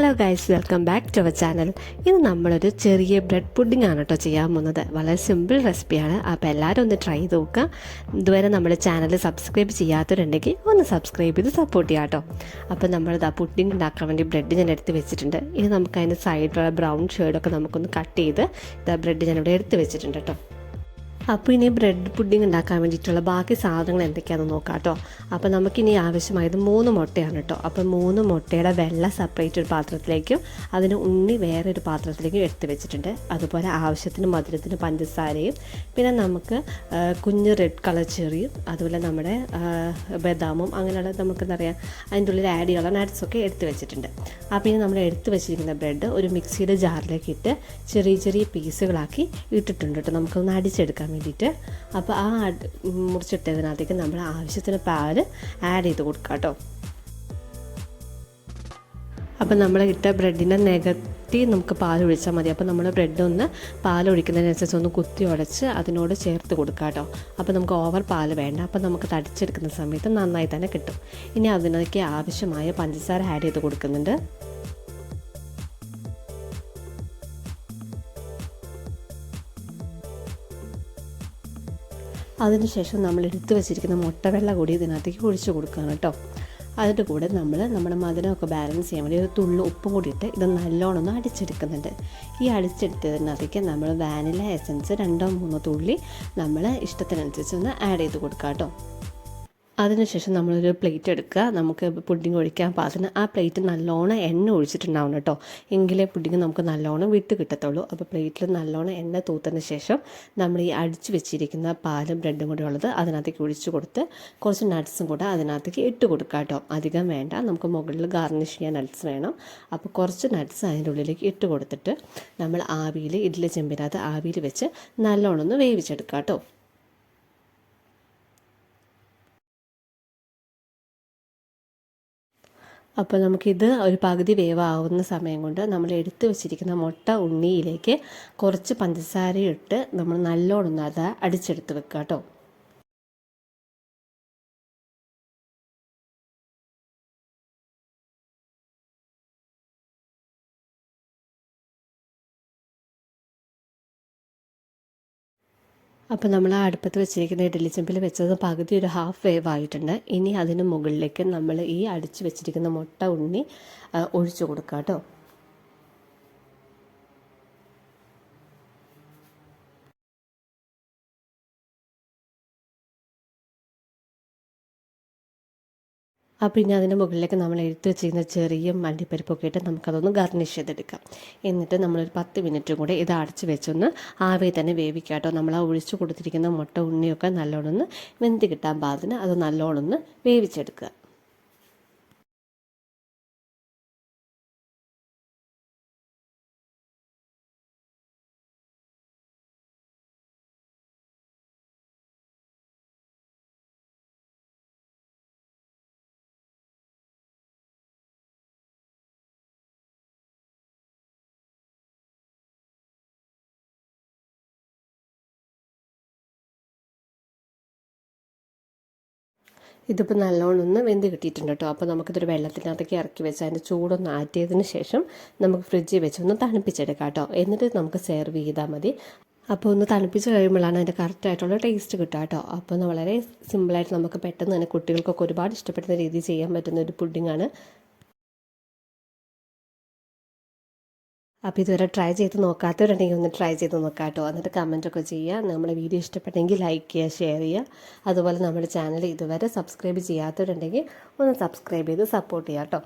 Hello guys, welcome back to our channel. ഇത് നമ്മളൊരു ചെറിയ ബ്രെഡ് പുഡിംഗ് ആണ് കേട്ടോ ചെയ്യാൻ പോകുന്നത്. വളരെ സിമ്പിൾ റെസിപ്പിയാണ്. അപ്പോൾ എല്ലാവരും ഒന്ന് ട്രൈ ചെയ്ത് നോക്കുക. ഇതുവരെ നമ്മുടെ ചാനൽ സബ്സ്ക്രൈബ് ചെയ്യാത്തവരുണ്ടെങ്കിൽ ഒന്ന് സബ്സ്ക്രൈബ് ചെയ്ത് സപ്പോർട്ട് ചെയ്യാം കേട്ടോ. അപ്പോൾ നമ്മളിത് ആ പുഡിംഗ് ഉണ്ടാക്കാൻ വേണ്ടി ബ്രെഡ് ഞാൻ എടുത്ത് വെച്ചിട്ടുണ്ട്. ഇനി നമുക്ക് അതിൻ്റെ സൈഡിലുള്ള ബ്രൗൺ ഷെയ്ഡൊക്കെ നമുക്കൊന്ന് കട്ട് ചെയ്ത് ഇതാ ബ്രെഡ് ഞാനിവിടെ എടുത്ത് വെച്ചിട്ടുണ്ട് കേട്ടോ. അപ്പോൾ ഇനി ബ്രെഡ് പുഡിംഗ് ഉണ്ടാക്കാൻ വേണ്ടിയിട്ടുള്ള ബാക്കി സാധനങ്ങൾ എന്തൊക്കെയാണെന്ന് നോക്കാം കേട്ടോ. അപ്പോൾ നമുക്കിനി ആവശ്യമായത് 3 മുട്ടയാണ് കേട്ടോ. അപ്പോൾ 3 മുട്ടയുടെ വെള്ള സെപ്പറേറ്റ് ഒരു പാത്രത്തിലേക്കും അതിന് ഉണ്ണി വേറൊരു പാത്രത്തിലേക്കും എടുത്ത് വെച്ചിട്ടുണ്ട്. അതുപോലെ ആവശ്യത്തിന് മധുരത്തിന് പഞ്ചസാരയും പിന്നെ നമുക്ക് കുഞ്ഞ് റെഡ് കളർ ചെറിയും അതുപോലെ നമ്മുടെ ബദാമും അങ്ങനെയുള്ള നമുക്ക് എന്താ പറയുക അതിൻ്റെ ഉള്ളിൽ ആഡ് ചെയ്യാനുള്ള നട്ട്സൊക്കെ എടുത്ത് വെച്ചിട്ടുണ്ട്. അപ്പോൾ ഇനി നമ്മൾ എടുത്ത് വെച്ചിരിക്കുന്ന ബ്രെഡ് ഒരു മിക്സിയുടെ ജാറിലേക്ക് ഇട്ട് ചെറിയ ചെറിയ പീസുകളാക്കി ഇട്ടിട്ടുണ്ട് കേട്ടോ, നമുക്കൊന്ന് അടിച്ചെടുക്കാൻ വേണ്ടിയിട്ട്. അപ്പോൾ ആ മുറിച്ചിട്ടതിനകത്തേക്ക് നമ്മൾ ആവശ്യത്തിന് പാൽ ആഡ് ചെയ്ത് കൊടുക്കാം കേട്ടോ. അപ്പോൾ നമ്മൾ ഇട്ട ബ്രെഡിനെ നികത്തി നമുക്ക് പാൽ ഒഴിച്ചാൽ മതി. അപ്പോൾ നമ്മൾ ബ്രെഡ് ഒന്ന് പാൽ ഒഴിക്കുന്നതിനനുസരിച്ച് ഒന്ന് കുത്തി ഉടച്ച് അതിനോട് ചേർത്ത് കൊടുക്കുക കേട്ടോ. അപ്പോൾ നമുക്ക് ഓവർ പാൽ വേണ്ട. അപ്പോൾ നമുക്ക് തടിച്ചെടുക്കുന്ന സമയത്ത് നന്നായി തന്നെ കിട്ടും. ഇനി അതിനൊക്കെ ആവശ്യമായ പഞ്ചസാര ആഡ് ചെയ്ത് കൊടുക്കുന്നുണ്ട്. അതിനുശേഷം നമ്മൾ എടുത്ത് വെച്ചിരിക്കുന്ന മുട്ടവെള്ള കൂടി ഇതിനകത്തേക്ക് ഒഴിച്ച് കൊടുക്കുകയാണ് കേട്ടോ. അതിൻ്റെ കൂടെ നമ്മൾ നമ്മുടെ മധുരമൊക്കെ ബാലൻസ് ചെയ്യാൻ വേണ്ടി ഒരു തുള്ളി ഉപ്പും കൂടി ഇട്ട് ഇത് നല്ലോണം ഒന്ന് അടിച്ചെടുക്കുന്നുണ്ട്. ഈ അടിച്ചെടുത്തതിനകത്തേക്ക് നമ്മൾ വാനില എസൻസ് 2-3 തുള്ളി നമ്മൾ ഇഷ്ടത്തിനനുസരിച്ച് ഒന്ന് ആഡ് ചെയ്ത് കൊടുക്കുക കേട്ടോ. അതിനുശേഷം നമ്മളൊരു പ്ലേറ്റ് എടുക്കുക. നമുക്ക് പുഡിംഗ് ഒഴിക്കാൻ പാകത്തിന് ആ പ്ലേറ്റ് നല്ലോണം എണ്ണ ഒഴിച്ചിട്ടുണ്ടാവണം കേട്ടോ, എങ്കിലേ പുഡിംഗ് നമുക്ക് നല്ലോണം വിട്ട് കിട്ടത്തുള്ളൂ. അപ്പോൾ പ്ലേറ്റിൽ നല്ലോണം എണ്ണ തൂത്തതിന് ശേഷം നമ്മൾ ഈ അടിച്ചു വെച്ചിരിക്കുന്ന പാലും ബ്രെഡും കൂടെ ഉള്ളത് അതിനകത്തേക്ക് ഒഴിച്ച് കൊടുത്ത് കുറച്ച് നട്ട്സും കൂടെ അതിനകത്തേക്ക് ഇട്ട് കൊടുക്കുക കേട്ടോ. അധികം വേണ്ട, നമുക്ക് മുകളിൽ ഗാർണിഷ് ചെയ്യാൻ നട്ട്സ് വേണം. അപ്പോൾ കുറച്ച് നട്ട്സ് അതിൻ്റെ ഉള്ളിലേക്ക് ഇട്ട് കൊടുത്തിട്ട് നമ്മൾ ആവിയിൽ ഇഡ്ഡലി ചെമ്പിനകത്ത് ആവിയിൽ വെച്ച് നല്ലോണം ഒന്ന് വേവിച്ചെടുക്കുക കേട്ടോ. അപ്പോൾ നമുക്കിത് ഒരു പകുതി വേവാവുന്ന സമയം കൊണ്ട് നമ്മൾ എടുത്ത് വെച്ചിരിക്കുന്ന മുട്ട ഉണ്ണിയിലേക്ക് കുറച്ച് പഞ്ചസാര ഇട്ട് നമ്മൾ നല്ലോണം അത് അടിച്ചെടുത്ത് വെക്കുക കേട്ടോ. അപ്പോൾ നമ്മൾ ആ അടുപ്പത്ത് വെച്ചിരിക്കുന്ന ഇഡ്ഡലി ചെമ്പിൽ വെച്ചത് പകുതി ഒരു ഹാഫ് വേവ് ആയിട്ടുണ്ട്. ഇനി അതിന് മുകളിലേക്ക് നമ്മൾ ഈ അടിച്ച് വെച്ചിരിക്കുന്ന മുട്ട ഉണ്ണി ഒഴിച്ചു കൊടുക്കുക കേട്ടോ. അപ്പോൾ ഇനി അതിൻ്റെ മുകളിലേക്ക് നമ്മൾ എടുത്ത് വെച്ചിരിക്കുന്ന ചെറിയ അണ്ടിപ്പരിപ്പൊക്കെ ഇട്ട് നമുക്കതൊന്ന് ഗാർണിഷ് ചെയ്തെടുക്കാം. എന്നിട്ട് നമ്മളൊരു 10 മിനിറ്റും കൂടെ ഇത് അടച്ച് വെച്ചൊന്ന് ആവിയിൽ തന്നെ വേവിക്കാം കേട്ടോ. നമ്മൾ ആ ഒഴിച്ചു കൊടുത്തിരിക്കുന്ന മുട്ട ഉണ്ണിയൊക്കെ നല്ലോണം ഒന്ന് വെന്ത് കിട്ടാൻ പാകത്തിന് അത് നല്ലോണം ഒന്ന് വേവിച്ചെടുക്കുക. ഇതിപ്പോൾ നല്ലോണം ഒന്ന് വെന്ത് കിട്ടിയിട്ടുണ്ട് കേട്ടോ. അപ്പോൾ നമുക്കിതൊരു വെള്ളത്തിനകത്തേക്ക് ഇറക്കി വെച്ച് അതിൻ്റെ ചൂടൊന്ന് ആറ്റിയതിന് ശേഷം നമുക്ക് ഫ്രിഡ്ജിൽ വെച്ച് ഒന്ന് തണുപ്പിച്ചെടുക്കാം കേട്ടോ. എന്നിട്ട് നമുക്ക് സെർവ് ചെയ്താൽ മതി. അപ്പോൾ ഒന്ന് തണുപ്പിച്ച് കഴിയുമ്പോഴാണ് അതിൻ്റെ കറക്റ്റായിട്ടുള്ള ടേസ്റ്റ് കിട്ടുക കേട്ടോ. അപ്പോൾ വളരെ സിമ്പിളായിട്ട് നമുക്ക് പെട്ടെന്ന് തന്നെ കുട്ടികൾക്കൊക്കെ ഒരുപാട് ഇഷ്ടപ്പെടുന്ന രീതിയിൽ ചെയ്യാൻ പറ്റുന്ന ഒരു പുഡിങ്ങാണ്. അപ്പോൾ ഇതുവരെ ട്രൈ ചെയ്ത് നോക്കാത്തവരുണ്ടെങ്കിൽ ഒന്ന് ട്രൈ ചെയ്ത് നോക്കാം കേട്ടോ. എന്നിട്ട് കമൻറ്റൊക്കെ ചെയ്യുക. നമ്മുടെ വീഡിയോ ഇഷ്ടപ്പെട്ടെങ്കിൽ ലൈക്ക് ചെയ്യുക, ഷെയർ ചെയ്യുക. അതുപോലെ നമ്മുടെ ചാനൽ ഇതുവരെ സബ്സ്ക്രൈബ് ചെയ്യാത്തവരുണ്ടെങ്കിൽ ഒന്ന് സബ്സ്ക്രൈബ് ചെയ്ത് സപ്പോർട്ട് ചെയ്യാം കേട്ടോ.